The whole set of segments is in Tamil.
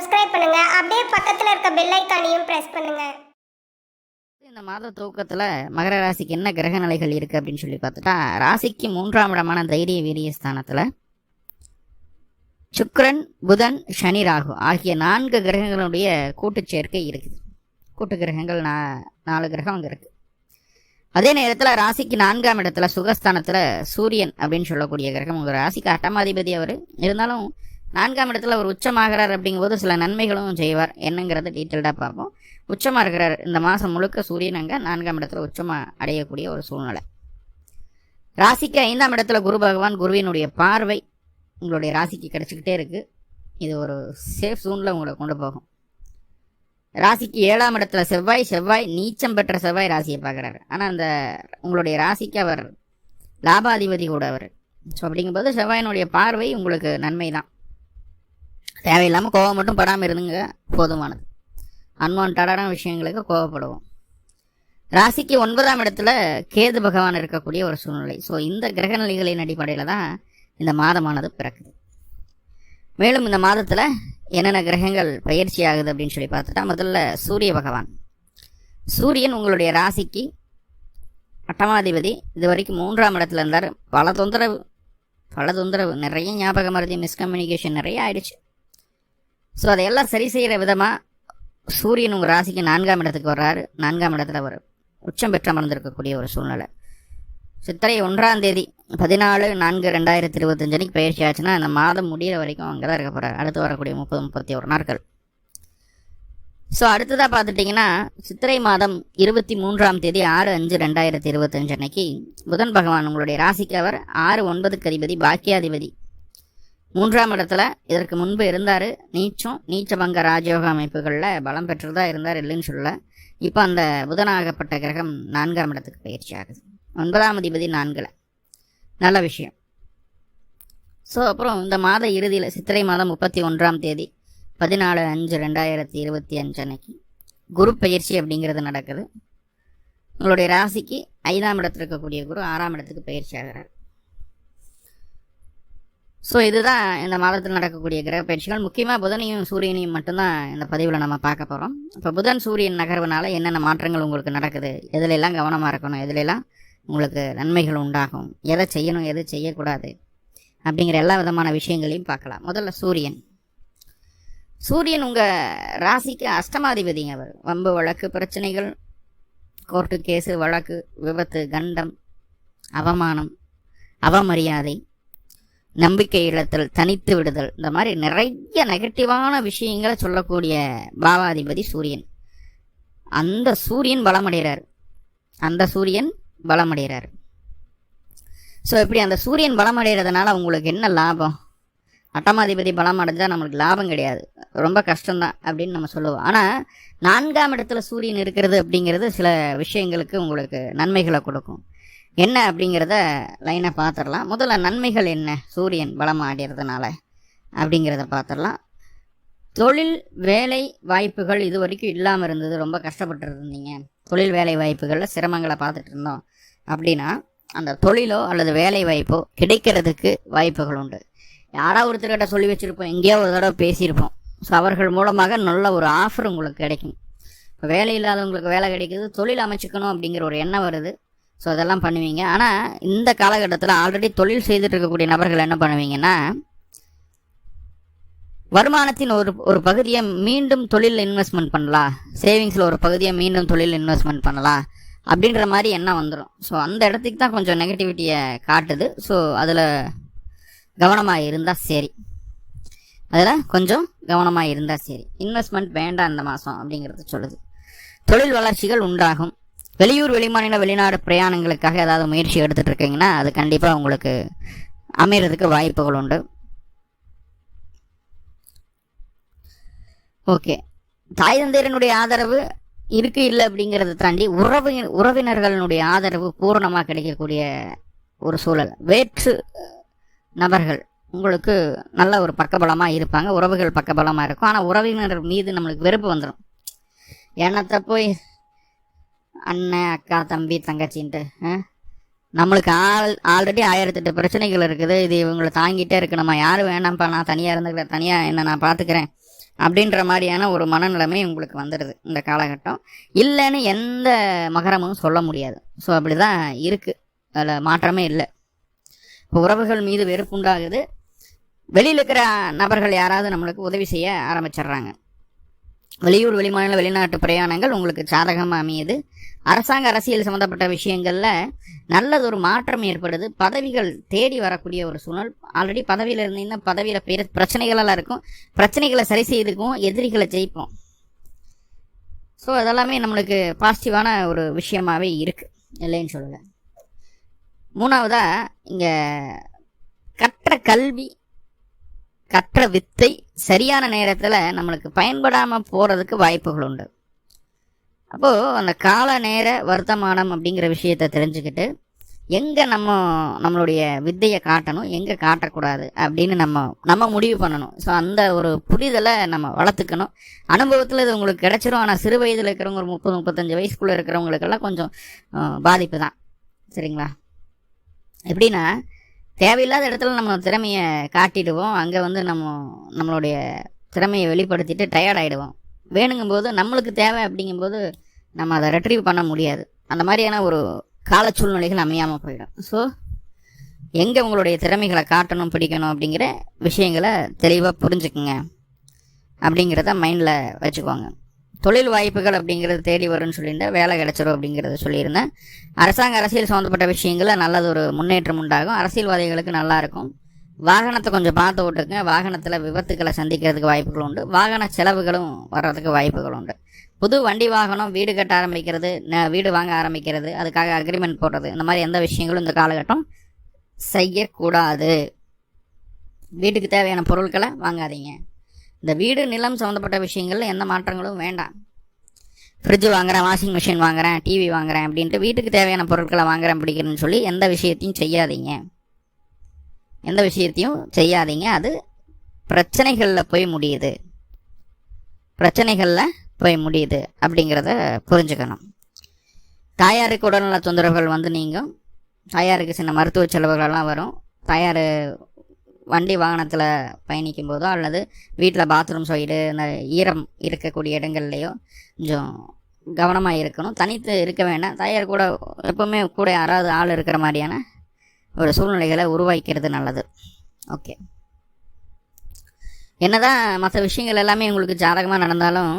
சப்ஸ்கிரைப் பண்ணுங்க. அப்படியே பக்கத்துல இருக்க பெல் ஐகானையும் பிரஸ் பண்ணுங்க. இந்த மாத துவக்கத்தில் மகர ராசிக்கு என்ன கிரக நிலைகள் இருக்குது அப்படின்னு சொல்லி பார்த்துட்டா, ராசிக்கு 3ஆம் இடமான தைரிய வீரிய ஸ்தானத்தில் சுக்கிரன், புதன், சனி, ராகு ஆகிய 4 கிரகங்களுடைய கூட்டு சேர்க்கை இருக்குது. கூட்டு கிரகங்கள் 4 கிரகம் அங்கே இருக்குது. அதே நேரத்தில் ராசிக்கு 4ஆம் இடத்துல சுகஸ்தானத்தில் சூரியன் அப்படின்னு சொல்லக்கூடிய கிரகம் உங்கள் ராசிக்கு 8ஆம் அதிபதி. அவர் இருந்தாலும் 4ஆம் இடத்துல அவர் உச்சமாகிறார் அப்படிங்கும்போது சில நன்மைகளும் செய்வார். என்னங்கிறத டீட்டெயில்டாக பார்ப்போம். உச்சமாக இருக்கிறார் இந்த மாதம் முழுக்க சூரியன் அங்கே 4ஆம் இடத்துல உச்சமாக அடையக்கூடிய ஒரு சூழ்நிலை. ராசிக்கு 5ஆம் இடத்துல குரு பகவான், குருவினுடைய பார்வை உங்களுடைய ராசிக்கு கிடச்சிக்கிட்டே இருக்குது. இது ஒரு சேஃப் ஜோனில் உங்களை கொண்டு போகும். ராசிக்கு 7ஆம் இடத்துல செவ்வாய் நீச்சம் பெற்ற செவ்வாய் ராசியை பார்க்குறாரு. ஆனால் அந்த உங்களுடைய ராசிக்கு அவர் லாபாதிபதி கூட அவர். ஸோ அப்படிங்கும்போது செவ்வாயினுடைய பார்வை உங்களுக்கு நன்மை தான். தேவையில்லாமல் கோபம் மட்டும் படாமல் இருந்துங்க, போதுமானது. அன்வான்டான விஷயங்களுக்கு கோபப்படுவோம். ராசிக்கு 9ஆம் இடத்துல கேது பகவான் இருக்கக்கூடிய ஒரு சூழ்நிலை. ஸோ இந்த கிரக நிலைகளின் அடிப்படையில் தான் இந்த மாதமானது பிறக்குது. மேலும் இந்த மாதத்தில் என்னென்ன கிரகங்கள் பயிற்சி ஆகுது அப்படின்னு சொல்லி பார்த்துட்டா, முதல்ல சூரிய பகவான். சூரியன் உங்களுடைய ராசிக்கு 8ஆம் இது வரைக்கும் 3ஆம் இடத்துல இருந்தார். பல தொந்தரவு நிறைய ஞாபக மறதி, மிஸ்கம்யூனிகேஷன் நிறைய ஆயிடுச்சு. ஸோ அதையெல்லாம் சரி செய்கிற விதமாக சூரியன் உங்கள் ராசிக்கு 4ஆம் இடத்துக்கு வர்றாரு. 4ஆம் இடத்துல ஒரு உச்சம் பெற்று அமர்ந்திருக்கக்கூடிய ஒரு சூழ்நிலை. சித்திரை 1ஆம் தேதி 14/4/2025 அன்னைக்கு பயிற்சி ஆச்சுன்னா அந்த மாதம் முடிகிற வரைக்கும் அங்கே தான் இருக்க போகிறார். அடுத்து வரக்கூடிய 30-31 நாட்கள். ஸோ அடுத்ததாக பார்த்துட்டிங்கன்னா, சித்திரை மாதம் 23ஆம் தேதி 6/5/2025 அன்னைக்கு புதன் பகவான் உங்களுடைய ராசிக்கு அவர் 6-9க்கு அதிபதி, பாக்கியாதிபதி 3ஆம் இடத்துல இதற்கு முன்பு இருந்தார். நீச்சபங்க ராஜயோக அமைப்புகளில் பலம் பெற்றதாக இருந்தார், இல்லைன்னு சொல்ல. இப்போ அந்த புதனாகப்பட்ட கிரகம் 4ஆம் இடத்துக்கு பயிற்சி ஆகுது. 9ஆம் அதிபதி 4ல். நல்ல விஷயம். ஸோ அப்புறம் இந்த மாத இறுதியில் சித்திரை மாதம் 31ஆம் தேதி 14/5/2025 அன்னைக்கு குரு பயிற்சி அப்படிங்கிறது நடக்குது. உங்களுடைய ராசிக்கு 5ஆம் இடத்துல இருக்கக்கூடிய குரு 6ஆம் இடத்துக்கு பயிற்சி ஆகிறார். ஸோ இதுதான் இந்த மாதத்தில் நடக்கக்கூடிய கிரக பயிற்சிகள். முக்கியமாக புதனையும் சூரியனையும் மட்டும்தான் இந்த பதிவில் நம்ம பார்க்க போகிறோம். இப்போ புதன் சூரியன் நகர்வுனால என்னென்ன மாற்றங்கள் உங்களுக்கு நடக்குது, எதுலெல்லாம் கவனமாக இருக்கணும், எதுலெல்லாம் உங்களுக்கு நன்மைகள் உண்டாகும், எதை செய்யணும் எது செய்யக்கூடாது அப்படிங்கிற எல்லா விதமான விஷயங்களையும் பார்க்கலாம். முதல்ல சூரியன் உங்கள் ராசிக்கு அஷ்டமாதிபதிங்க. அவர் வம்பு, வழக்கு, பிரச்சனைகள், கோர்ட்டு கேஸு, வழக்கு, விபத்து, கண்டம், அவமானம், அவமரியாதை, நம்பிக்கை இழத்தல், தனித்து விடுதல், இந்த மாதிரி நிறைய நெகட்டிவான விஷயங்களை சொல்லக்கூடிய பாவாதிபதி சூரியன். அந்த சூரியன் பலமடைகிறார். ஸோ இப்படி அந்த சூரியன் பலமடைகிறதுனால உங்களுக்கு என்ன லாபம்? 8ஆம் பலம் அடைஞ்சால் நம்மளுக்கு லாபம் கிடையாது, ரொம்ப கஷ்டம்தான் அப்படின்னு நம்ம சொல்லுவோம். ஆனால் 4ஆம் இடத்துல சூரியன் இருக்கிறது அப்படிங்கிறது சில விஷயங்களுக்கு உங்களுக்கு நன்மைகளை கொடுக்கும். என்ன அப்படிங்கிறத லைனாக பார்த்துடலாம். முதல்ல நன்மைகள் என்ன சூரியன் பலம் ஆடுறதுனால அப்படிங்கிறத பார்த்துடலாம். தொழில் வேலை வாய்ப்புகள் இது வரைக்கும் இல்லாமல் இருந்தது, ரொம்ப கஷ்டப்பட்டு இருந்தீங்க, தொழில் வேலை வாய்ப்புகளில் சிரமங்களை பார்த்துட்டு இருந்தோம் அப்படின்னா அந்த தொழிலோ அல்லது வேலை வாய்ப்போ கிடைக்கிறதுக்கு வாய்ப்புகள் உண்டு. யாராவது ஒருத்தர்கிட்ட சொல்லி வச்சுருப்போம், எங்கேயோ ஒரு தடவை பேசியிருப்போம். ஸோ அவர்கள் மூலமாக நல்ல ஒரு ஆஃபர் உங்களுக்கு கிடைக்கும். இப்போ வேலை இல்லாதவங்களுக்கு வேலை கிடைக்குது, தொழில் அமைச்சிக்கணும் அப்படிங்கிற ஒரு எண்ணம் வருது. ஸோ அதெல்லாம் பண்ணுவீங்க. ஆனால் இந்த காலகட்டத்தில் ஆல்ரெடி தொழில் செய்துட்டு இருக்கக்கூடிய நபர்கள் என்ன பண்ணுவீங்கன்னா, வருமானத்தின் ஒரு பகுதியை மீண்டும் தொழில் இன்வெஸ்ட்மெண்ட் பண்ணலாம், சேவிங்ஸில் ஒரு பகுதியை மீண்டும் தொழில் இன்வெஸ்ட்மெண்ட் பண்ணலாம் அப்படின்ற மாதிரி எண்ணம் வந்துடும். ஸோ அந்த இடத்துக்கு தான் கொஞ்சம் நெகட்டிவிட்டியை காட்டுது. ஸோ அதில் கவனமாக இருந்தால் சரி, இன்வெஸ்ட்மெண்ட் வேண்டாம் இந்த மாதம் அப்படிங்கிறது சொல்லுது. தொழில் வளர்ச்சிகள் உண்டாகும். வெளியூர், வெளிமாநில, வெளிநாடு பிரயாணங்களுக்காக ஏதாவது முயற்சி எடுத்துகிட்டு இருக்கீங்கன்னா அது கண்டிப்பாக உங்களுக்கு அமைகிறதுக்கு வாய்ப்புகள் உண்டு. ஓகே, தாய் தந்தையரனுடைய ஆதரவு இருக்கு இல்லை அப்படிங்கிறத தாண்டி உறவினர்களுடைய ஆதரவு பூரணமாக கிடைக்கக்கூடிய ஒரு சூழல். வேற்று நபர்கள் உங்களுக்கு நல்ல ஒரு பக்கபலமாக இருப்பாங்க, உறவுகள் பக்கபலமாக இருக்கும். ஆனால் உறவினர் மீது நம்மளுக்கு வெறுப்பு வந்துடும். என்னத்தை போய் அண்ணன், அக்கா, தம்பி, தங்கச்சின்ட்டு நம்மளுக்கு ஆல்ரெடி 1008 பிரச்சனைகள் இருக்குது, இது இவங்களை தாங்கிட்டே இருக்கு, நம்ம யாரும் வேணாம்ப்பா, நான் தனியாக இருந்துக்கிறேன், தனியாக என்ன நான் பார்த்துக்கிறேன் அப்படின்ற மாதிரியான ஒரு மனநிலைமை உங்களுக்கு வந்துடுது இந்த காலகட்டம். இல்லைன்னு எந்த மகரமும் சொல்ல முடியாது. ஸோ அப்படி தான் இருக்குது, அதில் மாற்றமே இல்லை. இப்போ உறவுகள் மீது வெறுப்புண்டாகுது. வெளியில் இருக்கிற நபர்கள் யாராவது நம்மளுக்கு உதவி செய்ய ஆரம்பிச்சிடுறாங்க. வெளியூர், வெளிமாநில, வெளிநாட்டு பிரயாணங்கள் உங்களுக்கு சாதகமாக அமையுது. அரசாங்க அரசியல் சம்மந்தப்பட்ட விஷயங்களில் நல்லதொரு மாற்றம் ஏற்படுது. பதவிகள் தேடி வரக்கூடிய ஒரு சூழல். ஆல்ரெடி பதவியில் இருந்தீங்கன்னா பதவியில் பிரச்சனைகளெல்லாம் இருக்கும். பிரச்சனைகளை சரி செய்துக்கும், எதிரிகளை ஜெயிப்போம். ஸோ அதெல்லாமே நம்மளுக்கு பாசிட்டிவான ஒரு விஷயமாகவே இருக்குது, இல்லைன்னு சொல்லலை. மூணாவதாக, இங்கே கற்ற கல்வி, கற்ற வித்தை சரியான நேரத்தில் நம்மளுக்கு பயன்படாமல் போகிறதுக்கு வாய்ப்புகள் உண்டு. அப்போது அந்த கால நேர வர்த்தமானம் அப்படிங்கிற விஷயத்தை தெரிஞ்சுக்கிட்டு எங்கே நம்மளுடைய வித்தையை காட்டணும், எங்கே காட்டக்கூடாது அப்படின்னு நம்ம முடிவு பண்ணணும். ஸோ அந்த ஒரு புரிதலை நம்ம வளர்த்துக்கணும். அனுபவத்தில் இது உங்களுக்கு கிடைச்சிரும். ஆனால் சிறு வயதில் இருக்கிறவங்க, ஒரு 30-35 வயசுக்குள்ளே இருக்கிறவங்களுக்கெல்லாம் கொஞ்சம் பாதிப்பு தான். சரிங்களா? எப்படின்னா, தேவையில்லாத இடத்துல நம்ம திறமையை காட்டிடுவோம். அங்கே வந்து நம்மளுடைய திறமையை வெளிப்படுத்திட்டு டயர்ட் ஆகிடுவோம். வேணுங்கும்போது நம்மளுக்கு தேவை அப்படிங்கும்போது நம்ம அதை ரெட்ரீவ் பண்ண முடியாது. அந்த மாதிரியான ஒரு கால சூழ்நிலைகள் அமையாமல் போயிடும். ஸோ எங்கே உங்களுடைய திறமைகளை காட்டணும், பிடிக்கணும் அப்படிங்கிற விஷயங்களை தெளிவாக புரிஞ்சுக்குங்க அப்படிங்கிறத மைண்டில் வச்சுக்கோங்க. தொழில் வாய்ப்புகள் அப்படிங்கிறது தேடி வரும்னு சொல்லியிருந்தேன். வேலை கிடைச்சிரும் அப்படிங்கிறத சொல்லியிருந்தேன். அரசாங்க அரசியல் சம்மந்தப்பட்ட விஷயங்களில் நல்லது ஒரு முன்னேற்றம் உண்டாகும். அரசியல்வாதிகளுக்கு நல்லாயிருக்கும். வாகனத்தை கொஞ்சம் பார்த்து ஓட்டுங்க. வாகனத்தில் விபத்துக்களை சந்திக்கிறதுக்கு வாய்ப்புகள் உண்டு. வாகன செலவுகளும் வர்றதுக்கு வாய்ப்புகள் உண்டு. புது வண்டி வாகனம், வீடு கட்ட ஆரம்பிக்கிறது, வீடு வாங்க ஆரம்பிக்கிறது, அதுக்காக அக்ரிமெண்ட் போடுறது, இந்த மாதிரி எந்த விஷயங்களும் இந்த காலகட்டம் செய்யக்கூடாது. வீட்டுக்கு தேவையான பொருட்களை வாங்காதீங்க. இந்த வீடு, நிலம் சம்மந்தப்பட்ட விஷயங்களில் எந்த மாற்றங்களும் வேண்டாம். ஃப்ரிட்ஜ் வாங்குறேன், வாஷிங் மிஷின் வாங்குறேன், டிவி வாங்குறேன் அப்படின்ட்டு வீட்டுக்கு தேவையான பொருட்களை வாங்குறேன் பிடிக்கிறேன்னு சொல்லி எந்த விஷயத்தையும் செய்யாதீங்க. அது பிரச்சனைகளில் போய் முடியுது அப்படிங்கிறத புரிஞ்சுக்கணும். தாயாருக்கு உடல்நல தொந்தரவுகள் வந்து நீங்கும். தாயாருக்கு சின்ன மருத்துவ செலவுகளெல்லாம் வரும். தாயார் வண்டி வாகனத்தில் பயணிக்கும் போதோ அல்லது வீட்டில் பாத்ரூம் சைடு, இந்த ஈரம் இருக்கக்கூடிய இடங்கள்லையோ கொஞ்சம் கவனமாக இருக்கணும். தனித்து இருக்க வேண்டாம். தாயார் கூட எப்போவுமே கூட யாராவது ஆள் இருக்கிற மாதிரியான ஒரு சூழ்நிலைகளை உருவாக்கிறது நல்லது. ஓகே, என்னதான் மற்ற விஷயங்கள் எல்லாமே உங்களுக்கு ஜாதகமாக நடந்தாலும்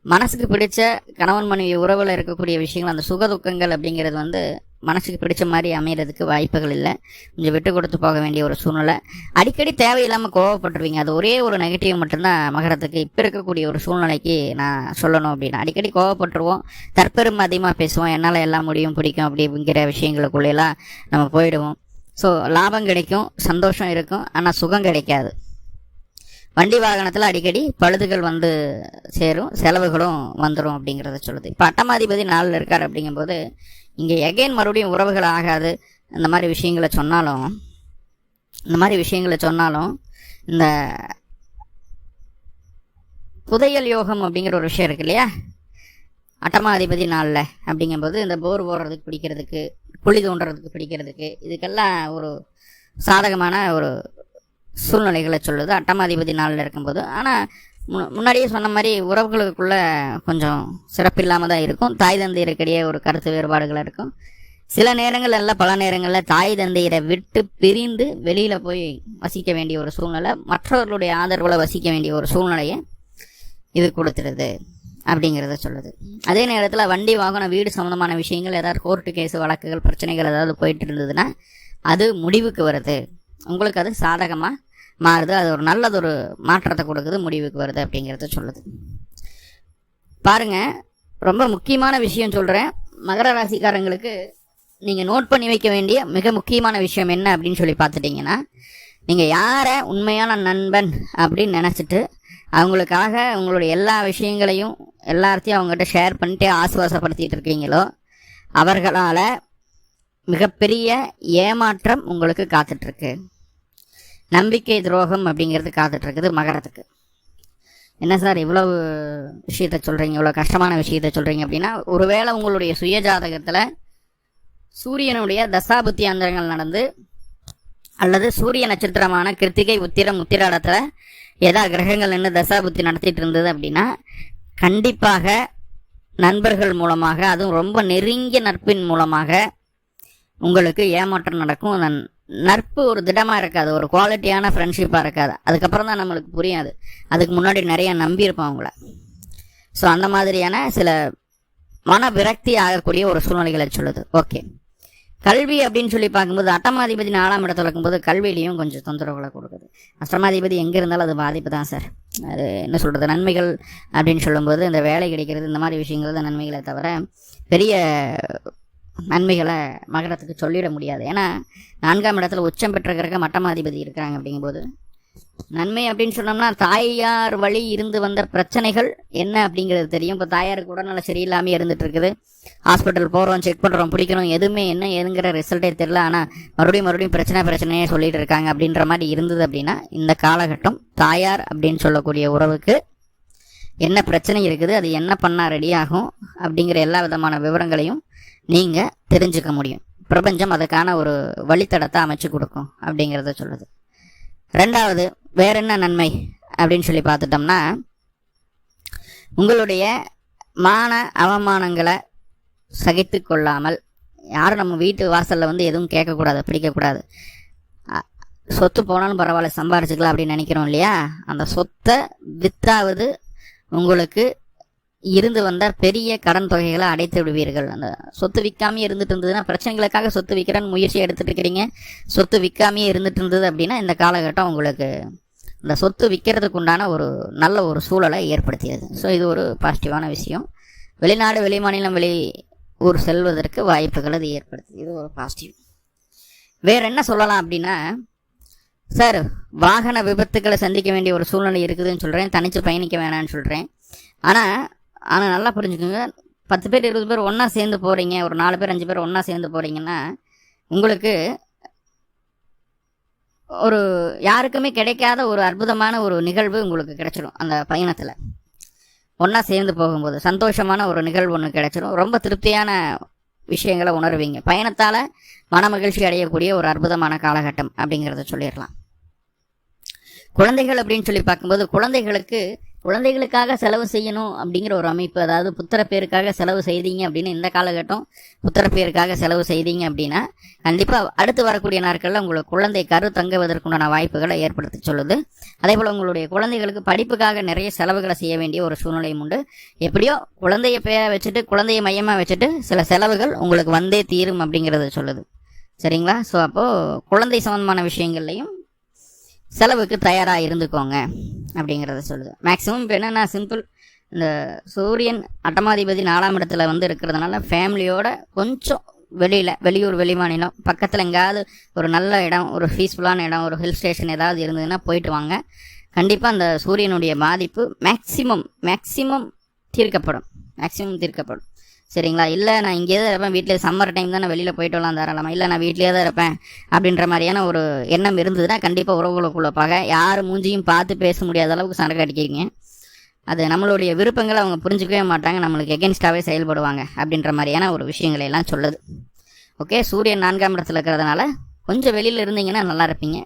மனசுக்கு பிடிச்ச கணவன் மனைவி உறவில் இருக்கக்கூடிய விஷயங்கள், அந்த சுகதுக்கங்கள் அப்படிங்கிறது வந்து மனசுக்கு பிடிச்ச மாதிரி அமைகிறதுக்கு வாய்ப்புகள் இல்லை. கொஞ்சம் விட்டு கொடுத்து போக வேண்டிய ஒரு சூழ்நிலை. அடிக்கடி தேவையில்லாமல் கோவப்பட்டுருவீங்க. அது ஒரே ஒரு நெகட்டிவ் மட்டும்தான் மகரத்துக்கு இப்போ இருக்கக்கூடிய ஒரு சூழ்நிலைக்கு நான் சொல்லணும் அப்படின்னா. அடிக்கடி கோவப்பட்டுருவோம், தற்பெருமை அதிகமாக பேசுவோம், என்னால் எல்லாம் முடியும், பிடிக்கும் அப்படிங்கிற விஷயங்களுக்குள்ளெல்லாம் நம்ம போயிடுவோம். ஸோ லாபம் கிடைக்கும், சந்தோஷம் இருக்கும், ஆனால் சுகம் கிடைக்காது. வண்டி வாகனத்தில் அடிக்கடி பழுதுகள் வந்து சேரும், செலவுகளும் வந்துடும் அப்படிங்கிறத சொல்லுது. இப்போ அட்டமாதிபதி 4 இருக்கார் அப்படிங்கும்போது இங்கே எகைன் மறுபடியும் உறவுகள் ஆகாது. இந்த மாதிரி விஷயங்களை சொன்னாலும் இந்த புதையல் யோகம் அப்படிங்கிற ஒரு விஷயம் இருக்கு இல்லையா, அட்டமாதிபதி 4 அப்படிங்கும்போது இந்த போர் போடுறதுக்கு பிடிக்கிறதுக்கு, குழி தோண்டுறதுக்கு பிடிக்கிறதுக்கு, இதுக்கெல்லாம் ஒரு சாதகமான ஒரு சூழ்நிலைகளை சொல்லுது அட்டமாதிபதி 4 இருக்கும்போது. ஆனால் முன்னாடியே சொன்ன மாதிரி உறவுகளுக்குள்ள கொஞ்சம் சிறப்பில்லாமல் தான் இருக்கும். தாய் தந்தையருக்கிடையே ஒரு கருத்து வேறுபாடுகள் இருக்கும். சில நேரங்கள் அல்ல, பல நேரங்களில் தாய் தந்தையரை விட்டு பிரிந்து வெளியில் போய் வசிக்க வேண்டிய ஒரு சூழ்நிலை, மற்றவர்களுடைய ஆதரவில் வசிக்க வேண்டிய ஒரு சூழ்நிலையை இது கொடுத்துருது அப்படிங்கிறத சொல்லுது. அதே நேரத்தில் வண்டி வாகனம், வீடு சம்மந்தமான விஷயங்கள், ஏதாவது கோர்ட்டு கேஸு, வழக்குகள், பிரச்சனைகள் ஏதாவது போயிட்டு இருந்ததுன்னா அது முடிவுக்கு வருது. உங்களுக்கு அது சாதகமாக மாறுது. அது ஒரு நல்லதொரு மாற்றத்தை கொடுக்குது, முடிவுக்கு வருது அப்படிங்கிறத சொல்லுது. பாருங்கள், ரொம்ப முக்கியமான விஷயம் சொல்கிறேன். மகர ராசிக்காரங்களுக்கு நீங்கள் நோட் பண்ணி வைக்க வேண்டிய மிக முக்கியமான விஷயம் என்ன அப்படின்னு சொல்லி பார்த்துட்டிங்கன்னா, நீங்கள் யாரை உண்மையான நண்பன் அப்படின்னு நினச்சிட்டு அவங்களுக்காக உங்களுடைய எல்லா விஷயங்களையும் எல்லாத்தையும் அவங்ககிட்ட ஷேர் பண்ணிட்டு ஆசுவாசப்படுத்திட்டு இருக்கீங்களோ அவர்களால் மிகப்பெரிய ஏமாற்றம் உங்களுக்கு காத்துட்ருக்கு. நம்பிக்கை துரோகம் அப்படிங்கிறது காத்துட்ருக்குது மகரத்துக்கு. என்ன சார் இவ்வளவு விஷயத்த சொல்கிறீங்க, இவ்வளோ கஷ்டமான விஷயத்த சொல்கிறீங்க அப்படின்னா, ஒருவேளை உங்களுடைய சுய ஜாதகத்தில் சூரியனுடைய தசாபுத்தி அந்தரங்கள் நடந்து அல்லது சூரிய நட்சத்திரமான கிருத்திகை உத்திரம் உத்திராடத்துல ஏதாவது கிரகங்கள் நின்று தசாபுத்தி நடத்திட்டு இருந்தது அப்படின்னா கண்டிப்பாக நண்பர்கள் மூலமாக, அதுவும் ரொம்ப நெருங்கிய நட்பின் மூலமாக உங்களுக்கு ஏமாற்றம் நடக்கும். நட்பு ஒரு திடமாக இருக்காது, ஒரு குவாலிட்டியான ஃப்ரெண்ட்ஷிப்பாக இருக்காது. அதுக்கப்புறம் தான் நம்மளுக்கு புரியாது, அதுக்கு முன்னாடி நிறைய நம்பியிருப்போம் அவங்கள. ஸோ அந்த மாதிரியான சில மன விரக்தி ஆகக்கூடிய ஒரு சூழ்நிலைகளை சொல்லுது. ஓகே, கல்வி அப்படின்னு சொல்லி பார்க்கும்போது அட்டமாதிபதி 4ஆம் இடத்துல இருக்கும்போது கல்வியிலையும் கொஞ்சம் தொந்தரவுகளை கொடுக்குது. அஷ்டமாதிபதி எங்கே இருந்தாலும் அது பாதிப்பு தான் சார். அது என்ன சொல்கிறது, நன்மைகள் அப்படின்னு சொல்லும்போது இந்த வேலை கிடைக்கிறது இந்த மாதிரி விஷயங்கள் தான் நன்மைகளை தவிர பெரிய நன்மைகளை மகரத்துக்கு சொல்லிட முடியாது. ஏன்னா 4ஆம் இடத்துல உச்சம் பெற்ற கிரகம் அட்டமாதிபதி இருக்கிறாங்க. அப்படிங்கும்போது நன்மை அப்படின்னு சொன்னோம்னா தாயார் வழி இருந்து வந்த பிரச்சனைகள் என்ன அப்படிங்கிறது தெரியும். இப்போ தாயாருக்கு உடல்நல சரியில்லாமல் இருந்துட்டு இருக்குது, ஹாஸ்பிட்டல் போகிறோம், செக் பண்ணுறோம், பிடிக்கிறோம், எதுவுமே என்ன ஏதுங்கிற ரிசல்ட்டே தெரியல. ஆனால் மறுபடியும் பிரச்சனையே சொல்லிட்டு இருக்காங்க அப்படின்ற மாதிரி இருந்தது அப்படின்னா இந்த காலகட்டம் தாயார் அப்படின்னு சொல்லக்கூடிய உறவுக்கு என்ன பிரச்சனை இருக்குது, அது என்ன பண்ணால் ரெடியாகும் அப்படிங்கிற எல்லா விதமான விவரங்களையும் நீங்கள் தெரிஞ்சுக்க முடியும். பிரபஞ்சம் அதுக்கான ஒரு வழித்தடத்தை அமைச்சு கொடுக்கும் அப்படிங்கிறத சொல்லுது. ரெண்டாவது, வேற என்ன நன்மை அப்படின்னு சொல்லி பார்த்துட்டோம்னா, உங்களுடைய மான அவமானங்களை சகித்து கொள்ளாமல், யாரும் நம்ம வீட்டு வாசலில் வந்து எதுவும் கேட்கக்கூடாது, பிடிக்கக்கூடாது. சொத்து போனாலும் பரவாயில்ல, சம்பாரிச்சுக்கலாம் அப்படின்னு நினைக்கிறோம் இல்லையா, அந்த சொத்தை வித்தாவது உங்களுக்கு இருந்து வந்த பெரிய கடன் தொகைகளை அடைத்து விடுவீர்கள். அந்த சொத்து விற்காமே இருந்துட்டு இருந்ததுன்னா, பிரச்சனைகளுக்காக சொத்து விற்கிறேன்னு முயற்சி எடுத்துட்டு இருக்கிறீங்க, சொத்து விற்காமே இருந்துட்டு இருந்தது அப்படின்னா இந்த காலகட்டம் உங்களுக்கு இந்த சொத்து விற்கிறதுக்கு உண்டான ஒரு நல்ல ஒரு சூழலை ஏற்படுத்தியது. ஸோ இது ஒரு பாசிட்டிவான விஷயம். வெளிநாடு, வெளிமாநிலம், வெளி ஊர் செல்வதற்கு வாய்ப்புகள் அது ஏற்படுத்துது. இது ஒரு பாசிட்டிவ். வேற என்ன சொல்லலாம் அப்படின்னா, சார் வாகன விபத்துக்களை சந்திக்க வேண்டிய ஒரு சூழ்நிலை இருக்குதுன்னு சொல்கிறேன், தனித்து பயணிக்க வேணான்னு சொல்கிறேன். ஆனால் நல்லா புரிஞ்சுக்கோங்க, 10 பேர் 20 பேர் ஒன்றா சேர்ந்து போகிறீங்க, ஒரு 4 பேர் 5 பேர் ஒன்றா சேர்ந்து போகிறீங்கன்னா உங்களுக்கு ஒரு யாருக்குமே கிடைக்காத ஒரு அற்புதமான ஒரு நிகழ்வு உங்களுக்கு கிடைச்சிடும். அந்த பயணத்தில் ஒன்றா சேர்ந்து போகும்போது சந்தோஷமான ஒரு நிகழ்வு ஒன்று கிடைச்சிடும். ரொம்ப திருப்தியான விஷயங்களை உணர்வீங்க. பயணத்தால் மன மகிழ்ச்சி அடையக்கூடிய ஒரு அற்புதமான காலகட்டம் அப்படிங்கிறத சொல்லிடலாம். குழந்தைகள் அப்படின்னு சொல்லி பார்க்கும்போது குழந்தைகளுக்காக செலவு செய்யணும் அப்படிங்கிற ஒரு அமைப்பு, அதாவது புத்திர பேருக்காக செலவு செய்தீங்க அப்படின்னு இந்த காலகட்டம் புத்திர பேருக்காக செலவு செய்தீங்க அப்படின்னா கண்டிப்பாக அடுத்து வரக்கூடிய நாட்களில் உங்களுக்கு குழந்தை கரு தங்குவதற்குண்டான வாய்ப்புகளை ஏற்படுத்தி சொல்லுது. அதே போல் உங்களுடைய குழந்தைகளுக்கு படிப்புக்காக நிறைய செலவுகளை செய்ய வேண்டிய ஒரு சூழ்நிலையும் உண்டு. எப்படியோ குழந்தைய பேரை வச்சுட்டு, குழந்தைய மையமாக வச்சுட்டு சில செலவுகள் உங்களுக்கு வந்தே தீரும் அப்படிங்கிறத சொல்லுது. சரிங்களா? ஸோ அப்போது குழந்தை சம்பந்தமான விஷயங்கள்லையும் செலவுக்கு தயாராக இருந்துக்கோங்க அப்படிங்கிறத சொல்லுது. மேக்ஸிமம் இப்போ என்னென்னா சிம்பிள், இந்த சூரியன் அட்டமாதிபதி 4ஆம் இடத்துல வந்து இருக்கிறதுனால ஃபேமிலியோட கொஞ்சம் வெளியூர், வெளிமாநிலம் பக்கத்தில் எங்கேயாவது ஒரு நல்ல இடம், ஒரு பீஸ்ஃபுல்லான இடம், ஒரு ஹில் ஸ்டேஷன் ஏதாவது இருந்ததுன்னா போயிட்டு வாங்க. கண்டிப்பாக அந்த சூரியனுடைய பாதிப்பு மேக்ஸிமம் தீர்க்கப்படும். சரிங்களா? இல்லை நான் இங்கே தான் இருப்பேன், வீட்டில் சம்மர் டைம் தான் நான் வெளியில் போயிட்டு வரலாம் தாராளமாக, இல்லை நான் வீட்டிலே தான் இருப்பேன் அப்படின்ற மாதிரியான ஒரு எண்ணம் இருந்ததுன்னா கண்டிப்பாக உறவுகளுக்குள்ள யார் மூஞ்சியும் பார்த்து பேச முடியாத அளவுக்கு சண்டை அடிக்கிறீங்க. அது நம்மளுடைய விருப்பங்களை அவங்க புரிஞ்சிக்கவே மாட்டாங்க, நம்மளுக்கு எகென்ஸ்டாகவே செயல்படுவாங்க அப்படின்ற மாதிரியான ஒரு விஷயங்களை எல்லாம் சொல்லுது. ஓகே, சூரியன் 4ஆம் இடத்துல இருக்கிறதுனால கொஞ்சம் வெளியில் இருந்தீங்கன்னா நல்லா இருப்பீங்க,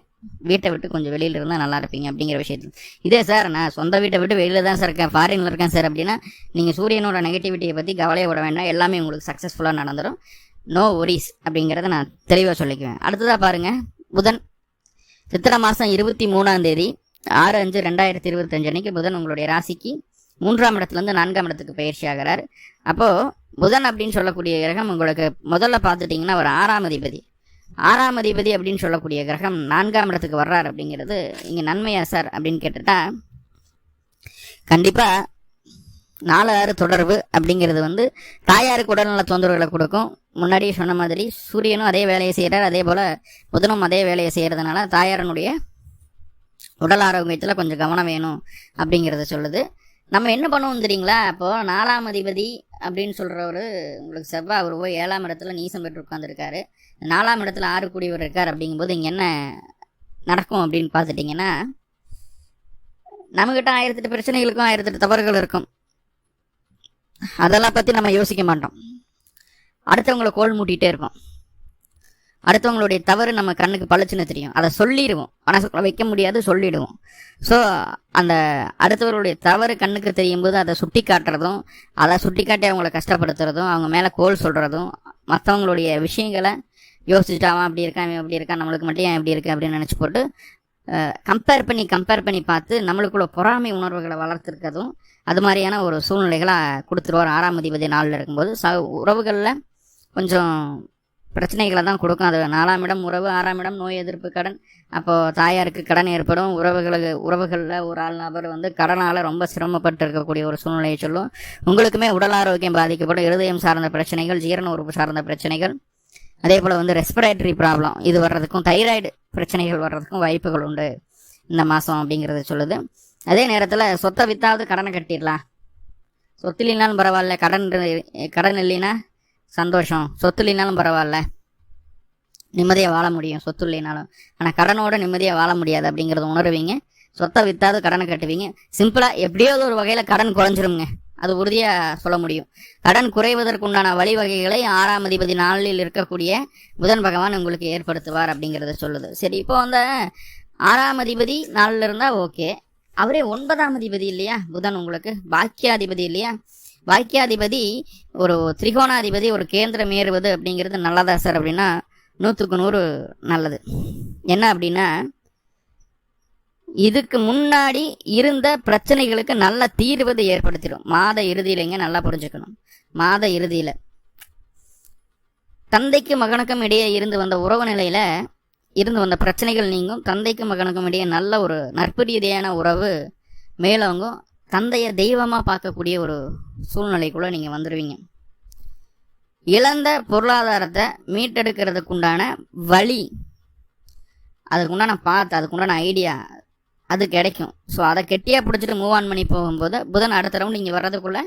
வீட்டை விட்டு கொஞ்சம் வெளியில் இருந்தால் நல்லா இருப்பீங்க அப்படிங்கிற விஷயத்தில். இதே சார் நான் சொந்த வீட்டை விட்டு வெளியில் தான் சார் இருக்கேன், ஃபாரினில் இருக்கேன் சார் அப்படின்னா நீங்கள் சூரியனோட நெகட்டிவிட்டியை பற்றி கவலையை விட வேண்டாம், எல்லாமே உங்களுக்கு சக்ஸஸ்ஃபுல்லாக நடந்துடும். நோ ஒரிஸ் அப்படிங்கிறத நான் தெளிவாக சொல்லிக்குவேன். அடுத்ததாக பாருங்கள், புதன் சித்திரை மாதம் 23ஆம் தேதி 6/5/2025 அன்னைக்கு புதன் உங்களுடைய ராசிக்கு 3ஆம் இடத்துலேருந்து 4ஆம் இடத்துக்கு பயிற்சி ஆகிறார். அப்போது புதன் அப்படின்னு சொல்லக்கூடிய கிரகம் உங்களுக்கு முதல்ல பார்த்துட்டிங்கன்னா ஒரு 6ஆம் அதிபதி அப்படின்னு சொல்லக்கூடிய கிரகம் 4ஆம் இடத்துக்கு வர்றார் அப்படிங்கிறது இங்கே நன்மையா சார் அப்படின்னு கேட்டுட்டா, கண்டிப்பாக 4/6 தொடர்பு அப்படிங்கிறது வந்து தாயாருக்கு உடல்நல தொந்தரவுகளை கொடுக்கும். முன்னாடியே சொன்ன மாதிரி சூரியனும் அதே வேலையை செய்கிறார், அதே போல் புதனும் அதே வேலையை செய்கிறதுனால தாயாரனுடைய உடல் ஆரோக்கியத்தில் கொஞ்சம் கவனம் வேணும் அப்படிங்கிறத சொல்லுது. நம்ம என்ன பண்ணுவோம் தெரியுங்களா, அப்போது 4ஆம் அதிபதி அப்படின்னு சொல்கிறவர் உங்களுக்கு செவ்வாய், அவர் போய் 7ஆம் இடத்துல நீசம் பெற்று உட்காந்துருக்காரு, 4ஆம் இடத்துல 6 கூடியவர் இருக்கார். அப்படிங்கும்போது இங்கே என்ன நடக்கும் அப்படின்னு பார்த்துட்டிங்கன்னா, நம்மக்கிட்ட 1008 பிரச்சனைகளுக்கும் 1008 தவறுகள் இருக்கும். அதெல்லாம் பற்றி நம்ம யோசிக்க மாட்டோம், அடுத்தவங்களை கோல் மூட்டிகிட்டே இருப்போம். அடுத்தவங்களுடைய தவறு நம்ம கண்ணுக்கு பளிச்சுன்னு தெரியும், அதை சொல்லிடுவோம், மனசுக்குள்ள வைக்க முடியாது, சொல்லிடுவோம். ஸோ அந்த அடுத்தவர்களுடைய தவறு கண்ணுக்கு தெரியும் போது அதை சுட்டி காட்டுறதும், அதை சுட்டி காட்டி அவங்கள கஷ்டப்படுத்துறதும், அவங்க மேலே கோல் சொல்கிறதும், மற்றவங்களுடைய விஷயங்களை யோசிச்சுட்டு அவன் அப்படி இருக்கான், அவன் அப்படி இருக்கான், நம்மளுக்கு மட்டும் ஏன் எப்படி இருக்கு அப்படின்னு நினச்சி போட்டு கம்பேர் பண்ணி பார்த்து நம்மளுக்குள்ள பொறாமை உணர்வுகளை வளர்த்துருக்கிறதும் அது மாதிரியான ஒரு சூழ்நிலைகளாக கொடுத்துருவார் 6ஆம் அதிபதி நாளில் இருக்கும்போது. உறவுகளில் கொஞ்சம் பிரச்சனைகளை தான் கொடுக்கும். அது 4ஆம் இடம் உறவு, 6ஆம் இடம் நோய் எதிர்ப்பு கடன். அப்போது தாயாருக்கு கடன் ஏற்படும். உறவுகளில் ஒரு ஆள் நபர் வந்து கடனால் ரொம்ப சிரமப்பட்டு இருக்கக்கூடிய ஒரு சூழ்நிலையை சொல்லும். உங்களுக்குமே உடல் ஆரோக்கியம் பாதிக்கப்படும். இருதயம் சார்ந்த பிரச்சனைகள், ஜீரண உறுப்பு சார்ந்த பிரச்சனைகள், அதே போல் வந்து ரெஸ்பிரேட்டரி ப்ராப்ளம் இது வர்றதுக்கும், தைராய்டு பிரச்சனைகள் வர்றதுக்கும் வாய்ப்புகள் உண்டு இந்த மாதம் அப்படிங்கிறத சொல்லுது. அதே நேரத்தில் சொத்தை வித்தாவது கடனை கட்டிடலாம். சொத்து இல்லைனாலும் பரவாயில்ல, கடன் இல்லைன்னா சந்தோஷம், சொத்து இல்லைனாலும் பரவாயில்ல, நிம்மதியாக வாழ முடியும் சொத்து இல்லைனாலும். ஆனால் கடனோட நிம்மதியாக வாழ முடியாது அப்படிங்கிறத உணர்வீங்க. சொத்தை வித்தாவது கடனை கட்டுவீங்க. சிம்பிளாக எப்படியாவது ஒரு வகையில் கடன் குறைஞ்சிருங்க, அது உறுதியாக சொல்ல முடியும். கடன் குறைவதற்குண்டான வழிவகைகளை 6ஆம் அதிபதி நாளில் இருக்கக்கூடிய புதன் பகவான் உங்களுக்கு ஏற்படுத்துவார் அப்படிங்கிறத சொல்லுது. சரி, இப்போ வந்து 6ஆம் அதிபதி நாளில் இருந்தால் ஓகே, அவரே 9ஆம் அதிபதி இல்லையா புதன், உங்களுக்கு பாக்கியாதிபதி இல்லையா. பாக்கியாதிபதி ஒரு திரிகோணாதிபதி, ஒரு கேந்திரம் ஏறுவது அப்படிங்கிறது நல்லதா சார் அப்படின்னா 100க்கு 100 நல்லது. என்ன அப்படின்னா, இதுக்கு முன்னாடி இருந்த பிரச்சனைகளுக்கு நல்ல தீர்வது ஏற்படுத்திடும் மாத இறுதியிலங்க. நல்லா புரிஞ்சுக்கணும், மாத இறுதியில் தந்தைக்கு மகனுக்கும் இடையே இருந்து வந்த உறவு நிலையில் இருந்து வந்த பிரச்சனைகள் நீங்கும். தந்தைக்கும் மகனுக்கும் இடையே நல்ல ஒரு நட்பு ரீதியான உறவு மேலோங்கும். தந்தையை தெய்வமாக பார்க்கக்கூடிய ஒரு சூழ்நிலைக்குள்ளே நீங்கள் வந்துடுவீங்க. இழந்த பொருளாதாரத்தை மீட்டெடுக்கிறதுக்குண்டான வழி, அதுக்குண்டான பாத், அதுக்குண்டான ஐடியா அது கிடைக்கும். ஸோ அதை கெட்டியாக பிடிச்சிட்டு மூவ் ஆன் பண்ணி போகும்போது புதன் அடுத்த ரவுண்ட் நீங்கள் வர்றதுக்குள்ளே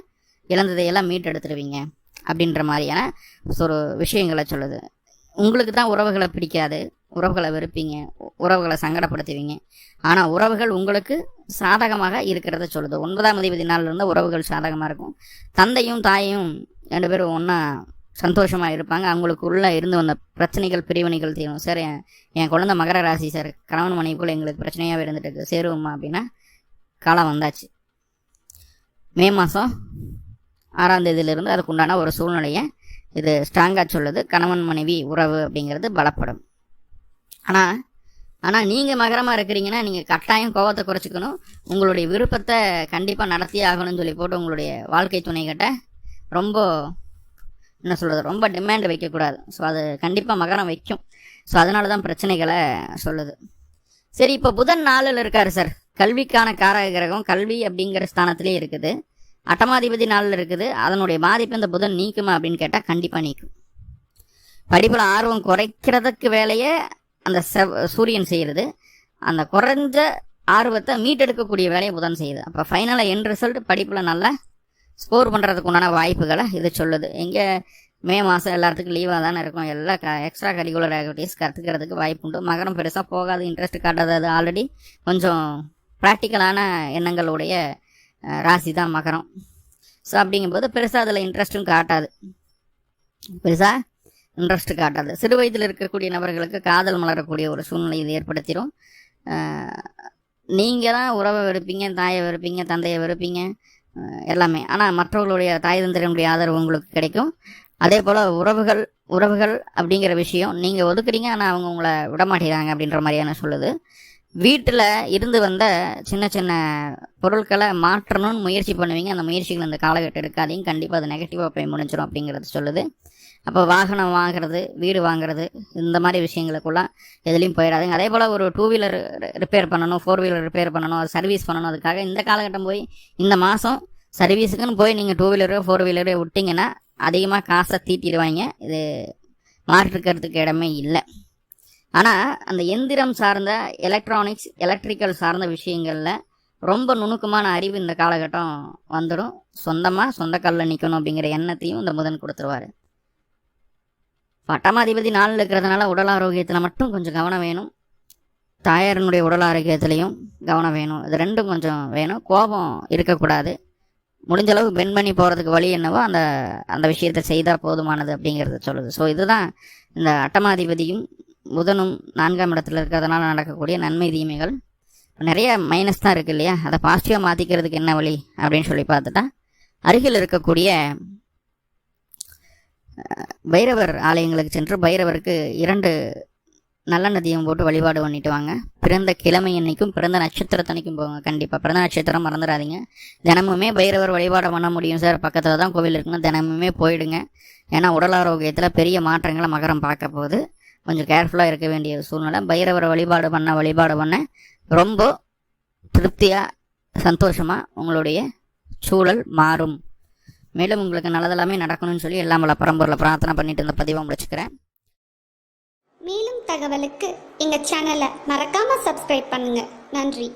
இழந்ததையெல்லாம் மீட்டெடுத்துருவீங்க அப்படின்ற மாதிரியான ஒரு விஷயங்களை சொல்லுது. உங்களுக்கு தான் உறவுகளை பிடிக்காது, உறவுகளை வெறுப்பீங்க, உறவுகளை சங்கடப்படுத்துவீங்க. ஆனால் உறவுகள் உங்களுக்கு சாதகமாக இருக்கிறத சொல்லுது. 9ஆம் அதிபதி நாளில் இருந்த உறவுகள் சாதகமாக இருக்கும். தந்தையும் தாயும் 2 பேரும் ஒன்றா சந்தோஷமாக இருப்பாங்க. அவங்களுக்கு உள்ளே இருந்து வந்த பிரச்சனைகள், பிரிவினைகள் தீரும். சார், என் குழந்தை மகர ராசி சார், கணவன் மனைவிக்குள்ளே எங்களுக்கு பிரச்சனையாகவே இருந்துட்டு இருக்கு, சேருவோமா அப்படின்னா காலம் வந்தாச்சு. மே மாதம் 6ஆம் தேதியிலிருந்து அதுக்குண்டான ஒரு சூழ்நிலையை இது ஸ்ட்ராங்காக சொல்லுது. கணவன் மனைவி உறவு அப்படிங்கிறது பலப்படும். ஆனால் நீங்கள் மகரமாக இருக்கிறீங்கன்னா நீங்கள் கட்டாயம் கோபத்தை குறைச்சிக்கணும். உங்களுடைய விருப்பத்தை கண்டிப்பாக நடத்தியே ஆகணும்னு சொல்லி போட்டு உங்களுடைய வாழ்க்கை துணைகிட்ட ரொம்ப என்ன சொல்கிறது, ரொம்ப டிமாண்ட் வைக்கக்கூடாது. ஸோ அது கண்டிப்பாக மகரம் வைக்கும். ஸோ அதனால தான் பிரச்சனைகளை சொல்லுது. சரி, இப்போ புதன் 4ல் இருக்கார் சார், கல்விக்கான காரக கிரகம், கல்வி அப்படிங்கிற ஸ்தானத்திலே இருக்குது. 8ஆம் 4ல் இருக்குது. அதனுடைய பாதிப்பு இந்த புதன் நீக்குமா அப்படின்னு கேட்டால் கண்டிப்பாக நீக்கும். படிப்பில் ஆர்வம் குறைக்கிறதுக்கு வேலையை அந்த சூரியன் செய்கிறது. அந்த குறைஞ்ச ஆர்வத்தை மீட்டெடுக்கக்கூடிய வேலையை புதன் செய்யுது. அப்போ ஃபைனலாக என் ரிசல்ட் படிப்பில் நல்லா ஸ்கோர் பண்ணுறதுக்கு உண்டான வாய்ப்புகளை இது சொல்லுது. எங்கே மே மாதம் எல்லாத்துக்கும் லீவாக தானே இருக்கும், எல்லா எக்ஸ்ட்ரா கரிக்குலர் ஆக்டிவிட்டீஸ் கற்றுக்கிறதுக்கு வாய்ப்பு உண்டு. மகரம் பெருசாக போகாது, இன்ட்ரெஸ்ட் காட்டாது. அது ஆல்ரெடி கொஞ்சம் ப்ராக்டிக்கலான எண்ணங்களுடைய ராசி தான் மகரம். ஸோ அப்படிங்கும்போது பெருசாக அதில் இன்ட்ரெஸ்ட்டும் காட்டாது, சிறு வயதில் இருக்கக்கூடிய நபர்களுக்கு காதல் மலரக்கூடிய ஒரு சூழ்நிலை இது ஏற்படுத்திடும். நீங்கள் தான் உறவை வெறுப்பீங்க, தாயை வெறுப்பீங்க, தந்தையை வெறுப்பீங்க எல்லாமே. ஆனால் மற்றவர்களுடைய தாய் தந்தையினுடைய ஆதரவு உங்களுக்கு கிடைக்கும். அதே போல் உறவுகள் அப்படிங்கிற விஷயம் நீங்கள் ஒதுக்குறீங்க, ஆனால் அவங்க உங்களை விடமாட்டேறாங்க அப்படின்ற மாதிரியான சொல்லுது. வீட்டில் இருந்து வந்த சின்ன சின்ன பொருட்களை மாற்றணும்னு முயற்சி பண்ணுவீங்க. அந்த முயற்சிகள் இந்த காலகட்டம் இருக்காதையும் கண்டிப்பாக அது நெகட்டிவாக போய் முடிஞ்சிடும் அப்படிங்கிறது சொல்லுது. அப்போ வாகனம் வாங்குறது, வீடு வாங்குறது, இந்த மாதிரி விஷயங்களுக்குலாம் எதுலேயும் போயிடாதுங்க. அதே போல் ஒரு 2 வீலர் ரிப்பேர் பண்ணணும், 4 வீலர் ரிப்பேர் பண்ணணும், அது சர்வீஸ் பண்ணணும். அதுக்காக இந்த காலகட்டம் போய் இந்த மாதம் சர்வீஸுக்குன்னு போய் நீங்கள் 2 வீலரோ 4 வீலரோ விட்டிங்கன்னா அதிகமாக காசை தீட்டிடுவாங்க. இது மாற்றுக்கிறதுக்கு இடமே இல்லை. ஆனால் அந்த எந்திரம் சார்ந்த எலக்ட்ரானிக்ஸ், எலக்ட்ரிக்கல் சார்ந்த விஷயங்களில் ரொம்ப நுணுக்கமான அறிவு இந்த காலகட்டம் வந்துடும். சொந்த காலில் நிற்கணும் அப்படிங்கிற எண்ணத்தையும் இந்த புதன் கொடுத்துருவார். 8ஆம் 4ல் இருக்கிறதுனால உடல் ஆரோக்கியத்தில் மட்டும் கொஞ்சம் கவனம் வேணும். தாயாரனுடைய உடல் ஆரோக்கியத்துலேயும் கவனம் வேணும். இது ரெண்டும் கொஞ்சம் வேணும். கோபம் இருக்கக்கூடாது. முடிஞ்ச அளவு பெண்ட் பண்ணி போகிறதுக்கு வழி என்னவோ அந்த அந்த விஷயத்தை செய்தால் போதுமானது அப்படிங்கிறத சொல்லுது. ஸோ இதுதான் இந்த அட்டமாதிபதியும் புதனும் 4ஆம் இடத்துல இருக்கிறதுனால நடக்கக்கூடிய நன்மை தீமைகள். நிறைய மைனஸ் தான் இருக்குது இல்லையா, அதை பாசிட்டிவாக மாற்றிக்கிறதுக்கு என்ன வழி அப்படின்னு சொல்லி பார்த்துட்டா, அருகில் இருக்கக்கூடிய பைரவர் ஆலயங்களுக்கு சென்று பைரவருக்கு 2 நல்லெண்ணெய் தீபம் போட்டு வழிபாடு பண்ணிட்டு வாங்க. பிறந்த கிழமை அன்னைக்கும் பிறந்த நட்சத்திரத்தன்னைக்கும் போங்க. கண்டிப்பாக பிறந்த நட்சத்திரம் மறந்துடாதீங்க. தினமுமே பைரவர் வழிபாடு பண்ண முடியும் சார், பக்கத்தில் தான் கோவில் இருக்குன்னு தினமுமே போயிடுங்க. ஏன்னா உடல் ஆரோக்கியத்தில் பெரிய மாற்றங்களை மகரம் பார்க்க போகுது. கொஞ்சம் கேர்ஃபுல்லாக இருக்க வேண்டிய சூழ்நிலை. பைரவரை வழிபாடு பண்ண ரொம்ப திருப்தியாக சந்தோஷமாக உங்களுடைய சூழல் மாறும். மேலும் உங்களுக்கு நல்லதெல்லாமே நடக்கணும்னு சொல்லி எல்லாம் வல்ல பரம்பொருளை பிரார்த்தனை பண்ணிட்டு இந்த பதிவை முடிச்சுக்கிறேன். மேலும் தகவலுக்கு எங்கள் சேனலை மறக்காமல் சப்ஸ்கிரைப் பண்ணுங்கள். நன்றி.